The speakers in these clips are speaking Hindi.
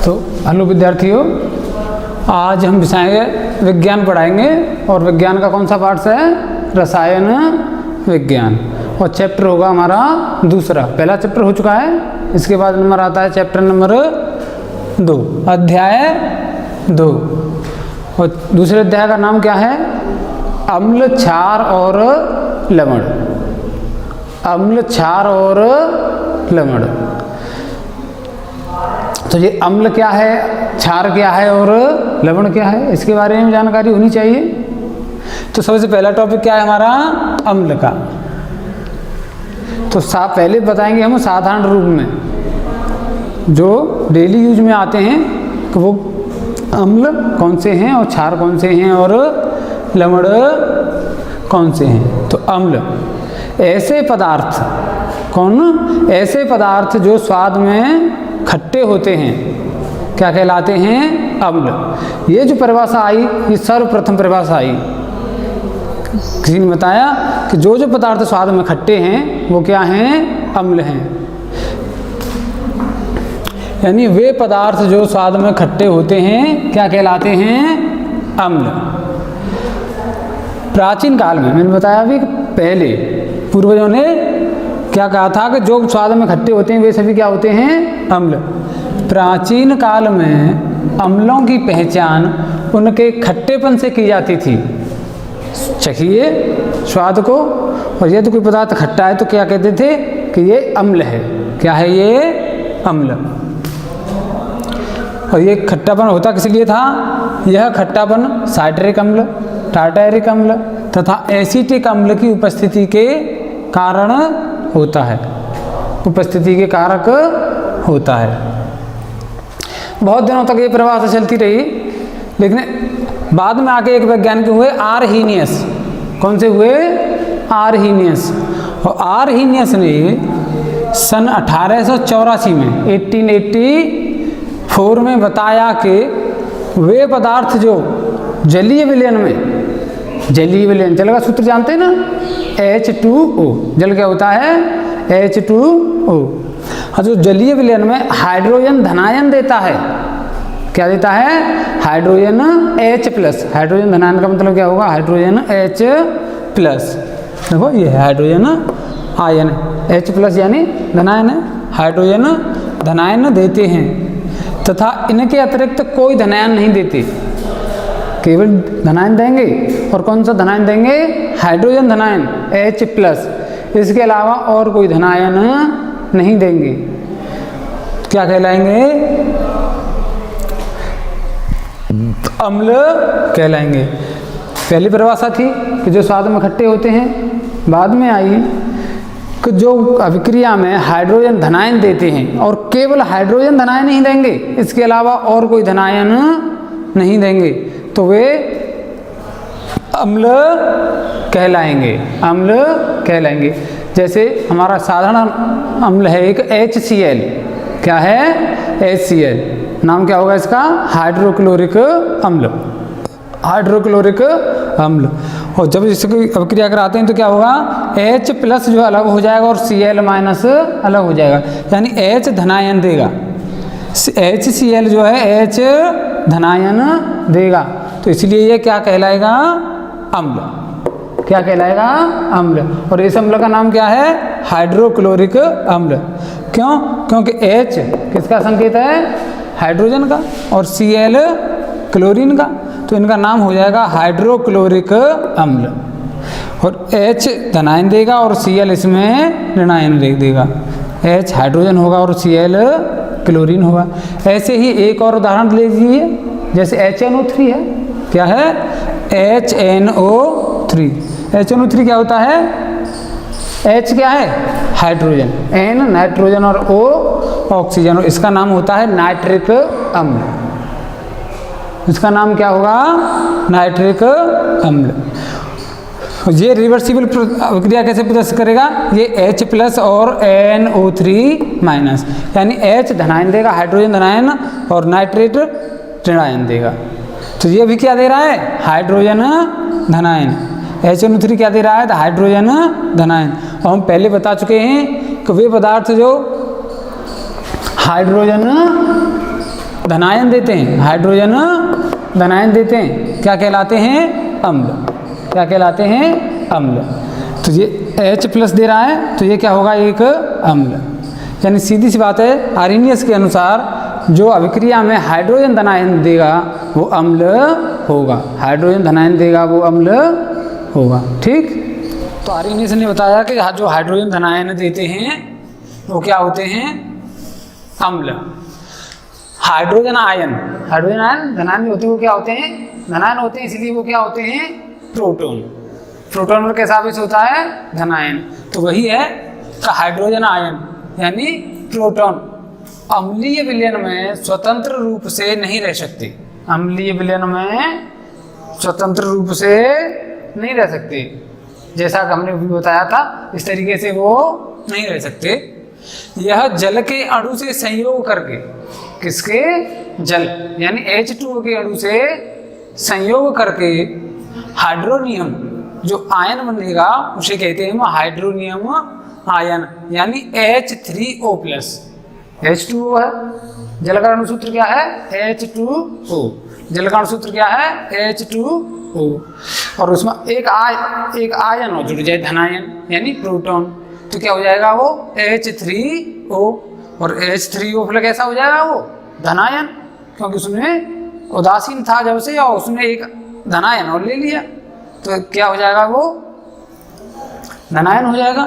तो हेलो विद्यार्थियों, आज हम विषय विज्ञान पढ़ाएंगे और विज्ञान का कौन सा पार्ट है? रसायन विज्ञान। और चैप्टर होगा हमारा दूसरा। पहला चैप्टर हो चुका है, इसके बाद नंबर आता है चैप्टर नंबर 2, अध्याय 2। और दूसरे अध्याय का नाम क्या है? अम्ल, क्षार और लवण। अम्ल, क्षार और लवण। तो ये अम्ल क्या है, क्षार क्या है और लवण क्या है, इसके बारे में जानकारी होनी चाहिए। तो सबसे पहला टॉपिक क्या है हमारा? अम्ल का। तो पहले बताएंगे हम साधारण रूप में जो डेली यूज में आते हैं, तो वो अम्ल कौन से हैं और क्षार कौन से हैं और लवण कौन से हैं। तो अम्ल ऐसे पदार्थ, कौन? ऐसे पदार्थ जो स्वाद में खट्टे होते हैं, क्या कहलाते हैं? अम्ल। ये जो परिभाषा आई, ये सर्वप्रथम परिभाषा आई। किसी ने बताया कि जो जो पदार्थ स्वाद में खट्टे हैं वो क्या हैं? अम्ल हैं। यानी वे पदार्थ जो स्वाद में खट्टे होते हैं क्या कहलाते हैं? अम्ल। प्राचीन काल में मैंने बताया अभी पहले पूर्वजों ने क्या कहा था कि जो स्वाद में खट्टे होते हैं वे सभी क्या होते हैं? अम्ल। प्राचीन काल में अम्लों की पहचान उनके खट्टेपन से की जाती थी। चखिए स्वाद को, और यदि कोई पदार्थ खट्टा है तो क्या कहते थे कि ये अम्ल है। क्या है ये? अम्ल। और ये खट्टापन होता किस लिए था? यह खट्टापन साइट्रिक अम्ल, टार्टारिक अम्ल तथा एसिटिक अम्ल की उपस्थिति के कारण होता है, उपस्थिति के कारक होता है। बहुत दिनों तक ये परिभाषा चलती रही, लेकिन बाद में आके एक वैज्ञानिक हुए आरहेनियस। कौन से हुए? आरहेनियस। और आरहेनियस ने सन 1884 में 1884 में बताया कि वे पदार्थ जो जलीय विलयन में, जलीय विलयन, जल का सूत्र जानते हैं ना? H2O। जल क्या होता है? H2O। हाँ, जो जलीय विलयन में हाइड्रोजन धनायन देता है, क्या देता है? Hydrogen H+। हाइड्रोजन धनायन का मतलब क्या होगा? Hydrogen H+। देखो ये है हाइड्रोजन आयन, H+ यानी धनायन है। हाइड्रोजन धनायन देते हैं तथा इनके अतिरिक्त कोई धनायन नहीं देते। केवल धनायन देंगे। और कौन सा धनायन देंगे? हाइड्रोजन धनायन H+। इसके अलावा और कोई धनायन नहीं देंगे। क्या कहलाएंगे? अम्ल कहलाएंगे। पहली परिभाषा थी कि जो स्वाद में खट्टे होते हैं। बाद में आई कि जो अभिक्रिया में हाइड्रोजन धनायन देते हैं और केवल हाइड्रोजन धनायन नहीं देंगे, इसके अलावा और कोई धनायन नहीं देंगे, तो वे अम्ल कहलाएंगे। अम्ल कहलाएंगे। जैसे हमारा साधारण अम्ल है एक HCl। क्या है? HCl। नाम क्या होगा इसका? हाइड्रोक्लोरिक अम्ल। हाइड्रोक्लोरिक अम्ल। और जब इसकी अभिक्रिया कराते हैं तो क्या होगा? H+ जो अलग हो जाएगा और Cl- अलग हो जाएगा, यानी H धनायन देगा। HCl जो है H धनायन देगा। तो इसलिए ये क्या कहलाएगा? अम्ल। क्या कहलाएगा? अम्ल। और इस अम्ल का नाम क्या है? हाइड्रोक्लोरिक अम्ल। क्यों? क्योंकि H किसका संकेत है? हाइड्रोजन का, और Cl क्लोरीन का। तो इनका नाम हो जाएगा हाइड्रोक्लोरिक अम्ल। और H धनायन देगा और Cl इसमें ऋणायन देगा। H हाइड्रोजन होगा और Cl क्लोरीन होगा। ऐसे ही एक और उदाहरण ले लीजिए, जैसे HNO3 है। क्या है? HNO3। HNO3 क्या होता है? H क्या है? हाइड्रोजन, N नाइट्रोजन और O ऑक्सीजन। और इसका नाम होता है नाइट्रिक अम्ल। इसका नाम क्या होगा? नाइट्रिक अम्ल। ये रिवर्सिबल अभिक्रिया कैसे प्रदर्शित करेगा? ये H+ और NO3-, यानी H धनायन देगा, हाइड्रोजन धनायन, और नाइट्रेट ऋणायन देगा। तो ये भी क्या दे रहा है? हाइड्रोजन धनायन। HNO3 क्या दे रहा है? हाइड्रोजन धनायन। और हम पहले बता चुके हैं कि वे पदार्थ जो हाइड्रोजन धनायन देते हैं, हाइड्रोजन धनायन देते हैं, क्या कहलाते हैं? अम्ल। क्या कहलाते हैं? अम्ल। तो ये H+ दे रहा है तो ये क्या होगा? एक अम्ल। यानी सीधी सी बात है, आर्हेनियस के अनुसार जो अभिक्रिया में हाइड्रोजन धनायन देगा वो अम्ल होगा, हाइड्रोजन धनायन देगा वो अम्ल होगा। ठीक, तो आर्हेनियस ने बताया कि जो हाइड्रोजन धनायन देते हैं वो क्या होते हैं? अम्ल। हाइड्रोजन आयन धनायन होते हैं, वो क्या होते हैं? धनायन होते हैं, इसलिए वो क्या होते हैं? प्रोटॉन। प्रोटॉन पर कैसा आवेश होता है? धनायन। तो वही है हाइड्रोजन आयन यानी प्रोटॉन अम्लीय विलयन में स्वतंत्र रूप से नहीं रह सकते। अम्लीय विलयन में स्वतंत्र रूप से नहीं रह सकते, जैसा कि हमने भी बताया था, इस तरीके से वो नहीं रह सकते। यह जल के अणु से संयोग करके, किसके? जल यानी H2O के अणु से संयोग करके हाइड्रोनियम जो आयन बनेगा उसे कहते हैं हाइड्रोनियम आयन यानी H3O+। H2O है, जल का अणु सूत्र क्या है? H2O। जल का अणु सूत्र क्या है? H2O। और उसमें एक आयन हो जुड़ जाए, धनायन यानी प्रोटॉन, तो क्या हो जाएगा? वो H3O। और H3O कैसा हो जाएगा? वो धनायन, क्योंकि उसमें उदासीन था जब से और उसने एक धनायन और ले लिया, तो क्या हो जाएगा? वो धनायन हो जाएगा।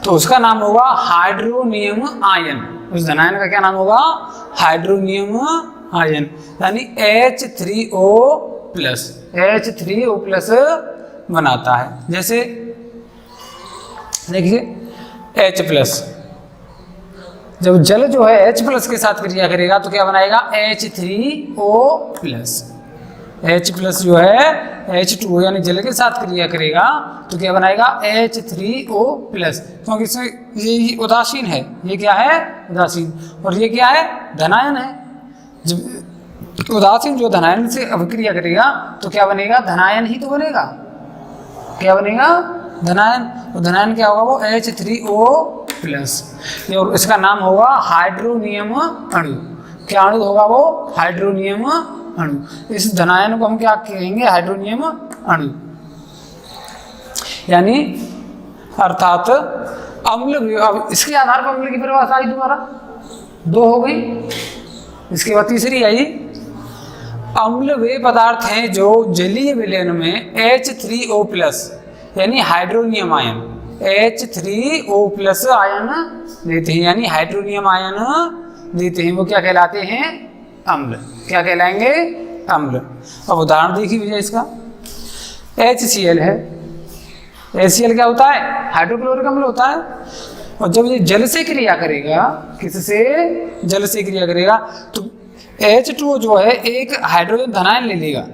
तो उसका नाम होगा हाइड्रोनियम आयन। उस धनायन का क्या नाम होगा? हाइड्रोनियम आयन यानी H3O+। H3O+ बनाता है। जैसे देखिए H+, जब जल जो है H+ के साथ क्रिया करेगा तो क्या बनाएगा? H3O+। H+ जो है H2O यानी जल के साथ क्रिया करेगा तो क्या बनाएगा? H3O+, क्योंकि इसमें ये उदासीन है, ये क्या है? उदासीन। और ये क्या है? धनायन है। जब उदासीन जो धनायन से अभिक्रिया करेगा तो क्या बनेगा? धनायन ही तो बनेगा। क्या बनेगा? धनायन। और धनायन क्या होगा? वो H3O+। और इसका नाम होगा हाइड्रोनियम अणु। क्या अणु होगा? वो हाइड्रोनियम अणु। इस धनायन को हम क्या कहेंगे? हाइड्रोनियम अणु। यानी अर्थात अम्ल। अब इसके आधार पर अम्ल की परिभाषा आई दोबारा, 2 हो गई। इसके बाद तीसरी आई, अम्ल वे पदार्थ हैं जो जलीय विलयन में H3O+ यानी हाइड्रोनियम आयन H3O+ आयन देते हैं, यानी हाइड्रोनियम आयन देते हैं। वो क्या कहलाते हैं? अम्ल। क्या कहलाएंगे? अम्ल। अब उदाहरण देखिए भैया इसका, HCl है। HCl क्या होता है? हाइड्रोक्लोरिक अम्ल होता है। और जब ये जल से क्रिया करेगा, किससे? जल से क्रिया करेगा, तो H2O जो है एक हाइड्रोजन धनायन ले लेगा।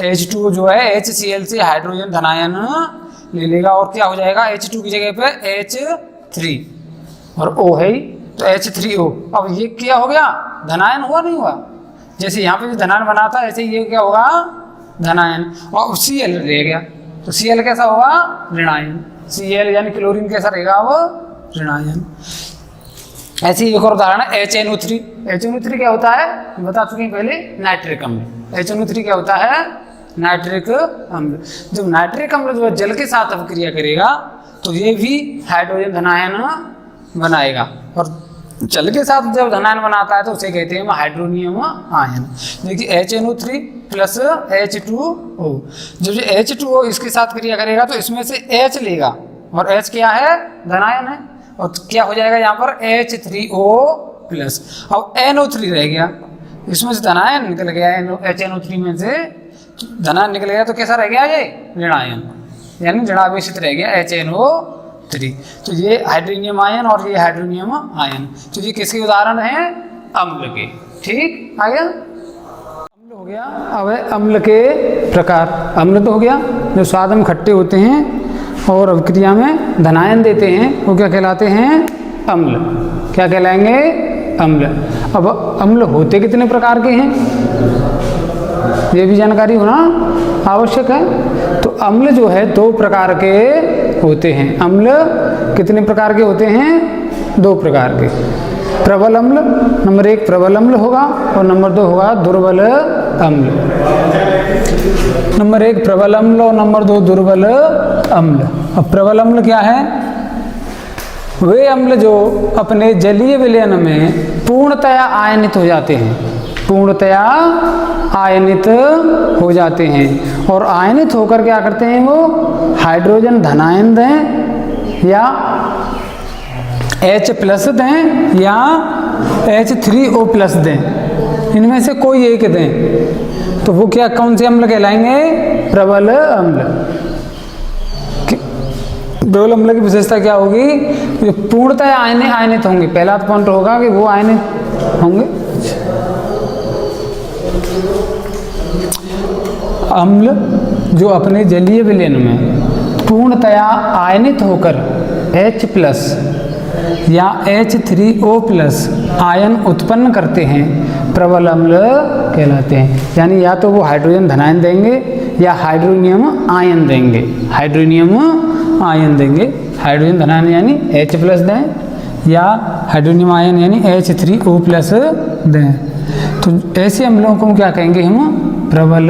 H2O जो है HCl से हाइड्रोजन धनायन ले लेगा और क्या हो जाएगा? H2 की जगह पे H3 और O है ही, तो H3O। अब ये क्या हो गया? धनायन हुआ, नहीं हुआ? जैसे यहाँ पे जो धनायन बना था ऐसे ये क्या होगा? धनायन। और Cl रह गया, तो Cl कैसा होगा? ऋणायन। Cl यानी क्लोरीन कैसा रहेगा? वो ऋणायन। ऐसे ही एक और उदाहरण है HNO3। HNO3 क्या होता है? बता चुके हैं पहले, नाइट्रिक अम्ल। HNO3 क्या होता है? नाइट्रिक अम्ल। जब नाइट्रिक अम्ल जो है जल के साथ अभिक्रिया करेगा तो ये भी हाइड्रोजन धनायन बनाएगा, और जल के साथ जब धनायन बनाता है तो उसे कहते हैं हाइड्रोनियम आयन। देखिए HNO3 + H2O, जब ये H2O इसके साथ क्रिया करेगा तो इसमें से H लेगा, और H क्या है? धनायन है, और क्या हो जाएगा यहाँ पर? H3O+। अब NO3 रह गया, इसमें से धनायन निकल गया, HNO3 में से धनायन निकल गया, तो कैसा रह गया? ये ऋणायन, यानी ऋणावेशित रह गया HNO3। तो ये हाइड्रोनियम आयन और ये हाइड्रोनियम आयन, तो ये किसके उदाहरण हैं? अम्ल के। ठीक, आ गया? अम्ल हो गया। अब है अम्ल के प्रकार। अम्ल तो हो गया जो स्वाद में खट्टे होते हैं और अभिक्रिया में धनायन देते हैं, वो क्या कहलाते हैं? अम्ल। क्या कहलाएंगे? अम्ल। अब अम्ल होते कितने प्रकार के हैं ये भी जानकारी होना आवश्यक है। तो अम्ल जो है 2 प्रकार के होते हैं। अम्ल कितने प्रकार के होते हैं? 2 प्रकार के। प्रबल अम्ल, नंबर 1 प्रबल अम्ल होगा और नंबर 2 होगा दुर्बल अम्ल। नंबर 1 प्रबल अम्ल और नंबर 2 दुर्बल अम्ल। अब प्रबल अम्ल क्या है? वे अम्ल जो अपने जलीय विलयन में पूर्णतया आयनित हो जाते हैं, पूर्णतया आयनित हो जाते हैं और आयनित होकर क्या करते हैं, वो हाइड्रोजन धनायन दें या H+ दें या H3O+ दें, इनमें से कोई एक दें, तो वो क्या कौन से अम्ल कहलाएंगे? प्रबल अम्ल। प्रबल अम्ल की विशेषता क्या होगी? जो पूर्णतः आयनित होंगे। पहला पॉइंट होगा कि वो आयनित होंगे। अम्ल जो अपने जलीय विलयन में पूर्णतया आयनित होकर H+ या H3O+ आयन उत्पन्न करते हैं, प्रबल अम्ल कहलाते हैं। यानी या तो वो हाइड्रोजन धनायन देंगे या हाइड्रोनियम आयन देंगे, हाइड्रोनियम आयन देंगे। हाइड्रोजन धनायन यानी H+ दें या हाइड्रोनियम आयन यानी H3O+ दें। तो ऐसे अम्लों को क्या कहेंगे हम? प्रबल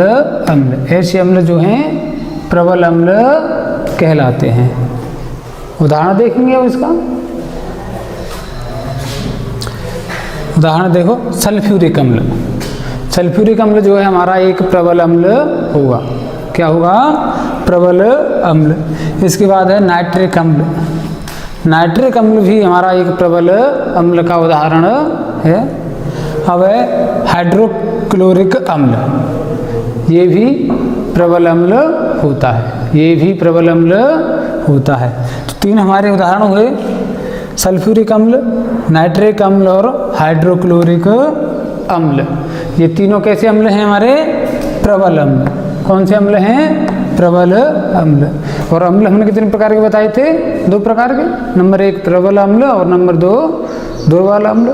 अम्ल। ऐसे अम्ल जो हैं प्रबल अम्ल कहलाते हैं। उदाहरण देखेंगे अब इसका। उदाहरण देखो, सल्फ्यूरिक अम्ल। सल्फ्यूरिक अम्ल जो है हमारा एक प्रबल अम्ल होगा। क्या होगा? प्रबल अम्ल। इसके बाद है नाइट्रिक अम्ल। नाइट्रिक अम्ल भी हमारा एक प्रबल अम्ल का उदाहरण है। अब है हाइड्रोक्लोरिक अम्ल। ये भी प्रबल अम्ल होता है, ये भी प्रबल अम्ल होता है। तो 3 हमारे उदाहरण हुए, सल्फ्यूरिक अम्ल, नाइट्रिक अम्ल और हाइड्रोक्लोरिक अम्ल। ये तीनों कैसे अम्ल हैं? हमारे प्रबल अम्ल। कौन से अम्ल हैं? प्रबल अम्ल। और अम्ल हमने कितने प्रकार के बताए थे? 2 प्रकार के। नंबर 1 प्रबल अम्ल और नंबर 2 दुर्बल अम्ल।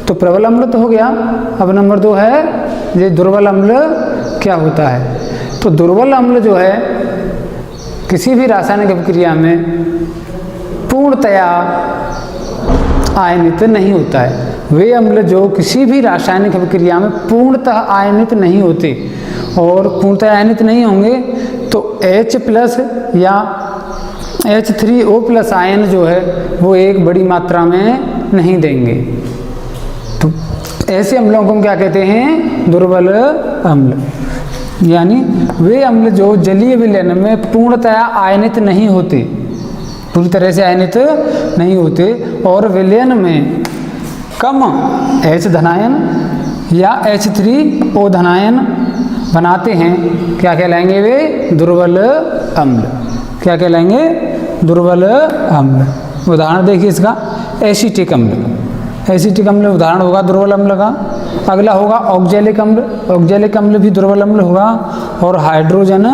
तो प्रबल अम्ल तो हो गया। अब नंबर 2 है ये दुर्बल अम्ल क्या होता है? तो दुर्बल अम्ल जो है किसी भी रासायनिक अभिक्रिया में पूर्णतया आयनित नहीं होता है। वे अम्ल जो किसी भी रासायनिक अभिक्रिया में पूर्णतः आयनित नहीं होते, और पूर्णतः आयनित नहीं होंगे तो H+ या H3O+ आयन जो है वो एक बड़ी मात्रा में नहीं देंगे। तो ऐसे अम्लों को हम क्या कहते हैं? दुर्बल अम्ल। यानी वे अम्ल जो जलीय विलयन में पूर्णतया आयनित नहीं होते, पूरी तरह से आयनित नहीं होते, और विलयन में कम H धनायन या H3O धनायन बनाते हैं, क्या कहलाएंगे? वे दुर्बल अम्ल। क्या कहलाएंगे? दुर्बल अम्ल। उदाहरण देखिए इसका, एसिटिक अम्ल। एसिटिक अम्ल उदाहरण होगा दुर्बल अम्ल का। अगला होगा ऑक्जेलिक अम्ल। ऑक्जेलिक अम्ल भी दुर्बल अम्ल होगा। और हाइड्रोजन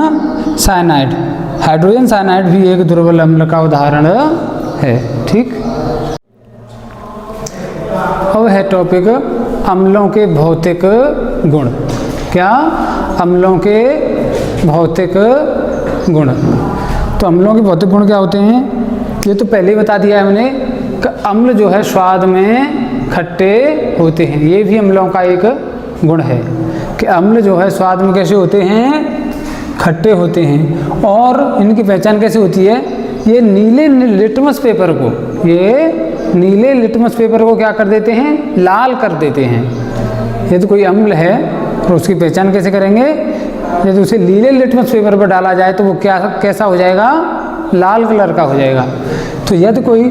साइनाइड, हाइड्रोजन साइनाइड भी एक दुर्बल अम्ल का उदाहरण है। ठीक। अब है टॉपिक अम्लों के भौतिक गुण। क्या? अम्लों के भौतिक गुण। तो अम्लों के भौतिक गुण क्या होते हैं? ये तो पहले ही बता दिया है हमने कि अम्ल जो है स्वाद में खट्टे होते हैं। ये भी अम्लों का एक गुण है कि अम्ल जो है स्वाद में कैसे होते हैं? खट्टे होते हैं। और इनकी पहचान कैसे होती है? ये नीले लिटमस पेपर को, ये नीले लिटमस पेपर को क्या कर देते हैं? लाल कर देते हैं। यदि कोई अम्ल है तो उसकी पहचान कैसे करेंगे? यदि उसे नीले लिटमस पेपर पर डाला जाए तो वो क्या कैसा हो जाएगा? लाल कलर का हो जाएगा। तो यदि कोई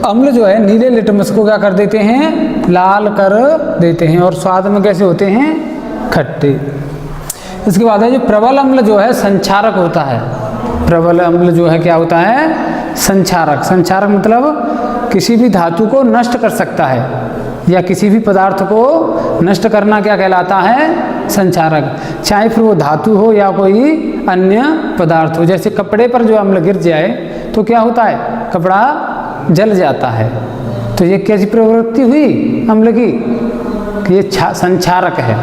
अम्ल जो है नीले लिटमस को क्या कर देते हैं? लाल कर देते हैं। और स्वाद में कैसे होते हैं? खट्टे। इसके बाद है जो प्रबल अम्ल जो है संक्षारक होता है। प्रबल अम्ल जो है क्या होता है? संक्षारक। संक्षारक मतलब किसी भी धातु को नष्ट कर सकता है, या किसी भी पदार्थ को नष्ट करना क्या कहलाता है? संक्षारक। चाहे फिर वो धातु हो या कोई अन्य पदार्थ हो। जैसे कपड़े पर जो अम्ल गिर जाए तो क्या होता है? कपड़ा जल जाता है। तो ये कैसी प्रवृत्ति हुई अम्ल की? कि ये संक्षारक है।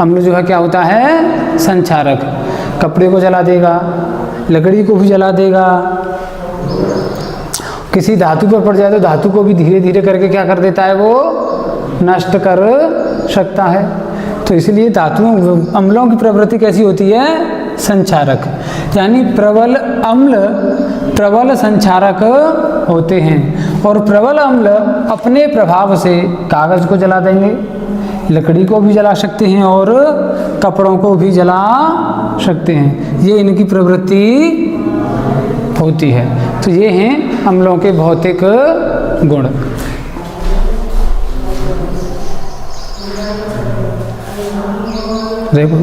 अम्ल जो है क्या होता है? संक्षारक। कपड़े को जला देगा, लकड़ी को भी जला देगा, किसी धातु पर पड़ जाए तो धातु को भी धीरे धीरे करके क्या कर देता है, वो नष्ट कर सकता है। तो इसलिए धातुओं अम्लों की प्रवृत्ति कैसी होती है, संक्षारक, यानी प्रबल अम्ल प्रबल संक्षारक होते हैं। और प्रबल अम्ल अपने प्रभाव से कागज को जला देंगे, लकड़ी को भी जला सकते हैं और कपड़ों को भी जला सकते हैं, ये इनकी प्रवृत्ति होती है। तो ये हैं अम्लों के भौतिक गुण। देखो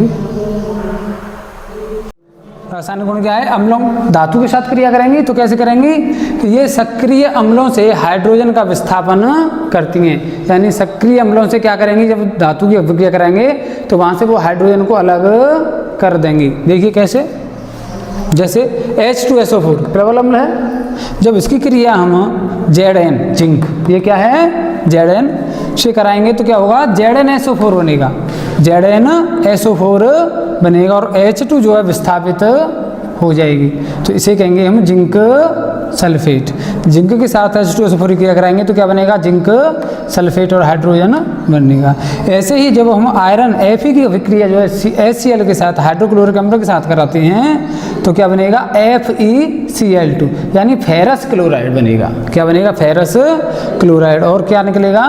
रासायनिक गुण क्या है, अम्लों धातु के साथ क्रिया करेंगी तो कैसे करेंगी, तो ये सक्रिय अम्लों से हाइड्रोजन का विस्थापन करती हैं। यानी सक्रिय अम्लों से क्या करेंगी, जब धातु की अभिक्रिया कराएंगे तो वहाँ से वो हाइड्रोजन को अलग कर देंगी। देखिए कैसे, जैसे H2SO4 प्रबल अम्ल है, जब इसकी क्रिया हम Zn जिंक, ये क्या है Zn से कराएंगे तो क्या होगा, ZnSO4 बनेगा, ZnSO4 बनेगा और H2 जो है विस्थापित हो जाएगी। तो इसे कहेंगे हम जिंक सल्फेट। जिंक के साथ H2SO4 की क्रिया कराएंगे तो क्या बनेगा, जिंक सल्फेट और हाइड्रोजन बनेगा। ऐसे ही जब हम आयरन Fe की अभिक्रिया जो है HCl के साथ हाइड्रोक्लोरिक अम्ल के साथ कराते हैं तो क्या बनेगा, FeCl2 यानी फेरस क्लोराइड बनेगा। क्या बनेगा, फेरस क्लोराइड, और क्या निकलेगा,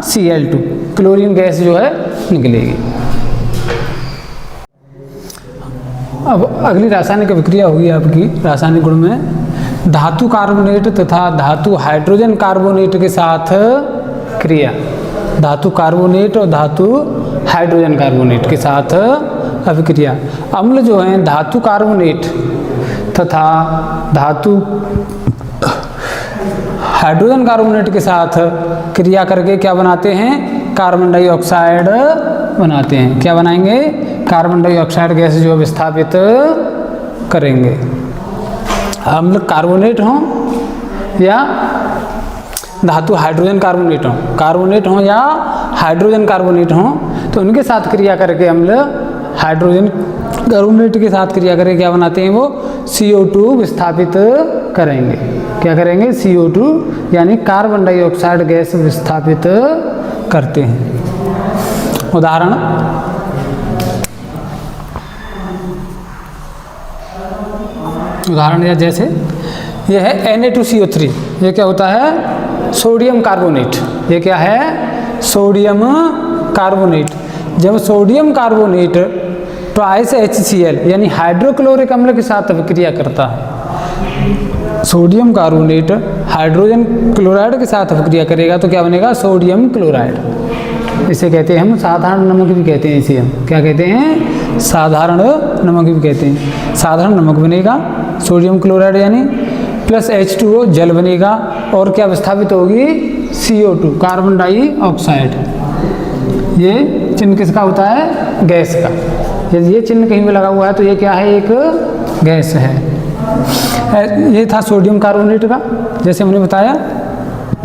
Cl2 क्लोरीन गैस जो है निकलेगी। अब अगली रासायनिक अभिक्रिया होगी आपकी रासायनिक गुण में धातु कार्बोनेट तथा धातु हाइड्रोजन कार्बोनेट के साथ क्रिया। धातु कार्बोनेट और धातु हाइड्रोजन कार्बोनेट के साथ अभिक्रिया। अम्ल जो हैं धातु कार्बोनेट तथा धातु हाइड्रोजन कार्बोनेट के साथ क्रिया करके क्या बनाते हैं, कार्बन डाइऑक्साइड बनाते हैं। क्या बनाएंगे, कार्बन डाइऑक्साइड गैस जो विस्थापित करेंगे। अम्ल कार्बोनेट हों या धातु हाइड्रोजन कार्बोनेट हों या हाइड्रोजन कार्बोनेट हों तो उनके साथ क्रिया करके अम्ल हाइड्रोजन कार्बोनेट के साथ क्रिया करके क्या बनाते हैं, वो CO2 विस्थापित करेंगे। क्या करेंगे, CO2 यानी कार्बन डाइऑक्साइड गैस विस्थापित करते हैं। उदाहरण या जैसे ये है Na2CO3, ये क्या होता है, सोडियम कार्बोनेट। ये क्या है, सोडियम कार्बोनेट। जब सोडियम कार्बोनेट ट्वाइस HCl यानी हाइड्रोक्लोरिक अम्ल के साथ अभिक्रिया करता है, सोडियम कार्बोनेट हाइड्रोजन क्लोराइड के साथ अभिक्रिया करेगा तो क्या बनेगा, सोडियम क्लोराइड। इसे कहते हैं हम साधारण नमक भी कहते हैं। इसे हम क्या कहते हैं, साधारण नमक भी कहते हैं। साधारण नमक बनेगा सोडियम क्लोराइड यानी प्लस H2O जल बनेगा और क्या विस्थापित होगी, CO2 कार्बन डाइऑक्साइड। ये चिन्ह किसका होता है, गैस का। यदि ये चिन्ह कहीं पे लगा हुआ है तो ये क्या है, एक गैस है। ये था सोडियम कार्बोनेट का, जैसे हमने बताया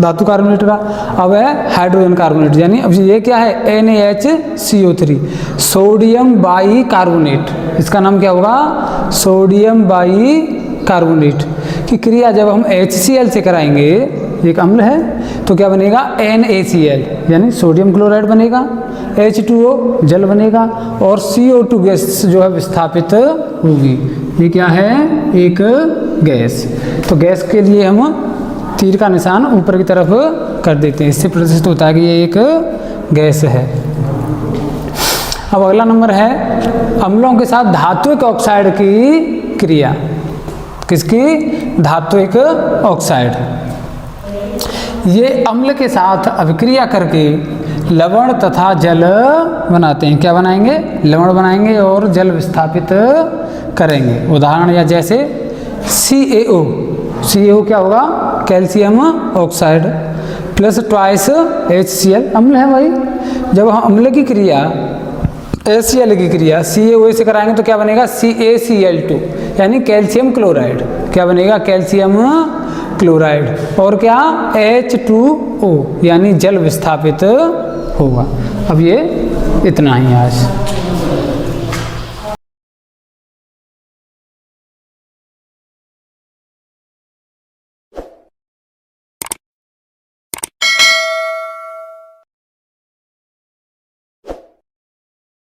धातु कार्बोनेट का। अब है हाइड्रोजन कार्बोनेट, यानी अब ये क्या है, NaHCO3 सोडियम बाई कार्बोनेट। इसका नाम क्या होगा, सोडियम बाई कार्बोनेट की क्रिया जब हम HCl से कराएंगे, एक अम्ल है तो क्या बनेगा, NaCl यानी सोडियम क्लोराइड बनेगा, H2O जल बनेगा और CO2 गैस जो है विस्थापित होगी। ये क्या है, एक गैस। तो गैस के लिए हम तीर का निशान ऊपर की तरफ कर देते हैं, इससे प्रदर्शित होता है कि ये एक गैस है। अब अगला नंबर है अम्लों के साथ धात्विक ऑक्साइड की क्रिया। किसकी, धात्विक ऑक्साइड। ये अम्ल के साथ अभिक्रिया करके लवण तथा जल बनाते हैं। क्या बनाएंगे, लवण बनाएंगे और जल विस्थापित करेंगे। उदाहरण या जैसे CaO क्या होगा, calcium oxide plus twice HCl अम्ल है भाई। जब हम अम्ल की क्रिया HCl की क्रिया CaO से कराएंगे तो क्या बनेगा, CaCl2 यानी कैल्शियम क्लोराइड। क्या बनेगा, कैल्शियम क्लोराइड और क्या, H2O यानी जल विस्थापित होगा। अब ये इतना ही आज।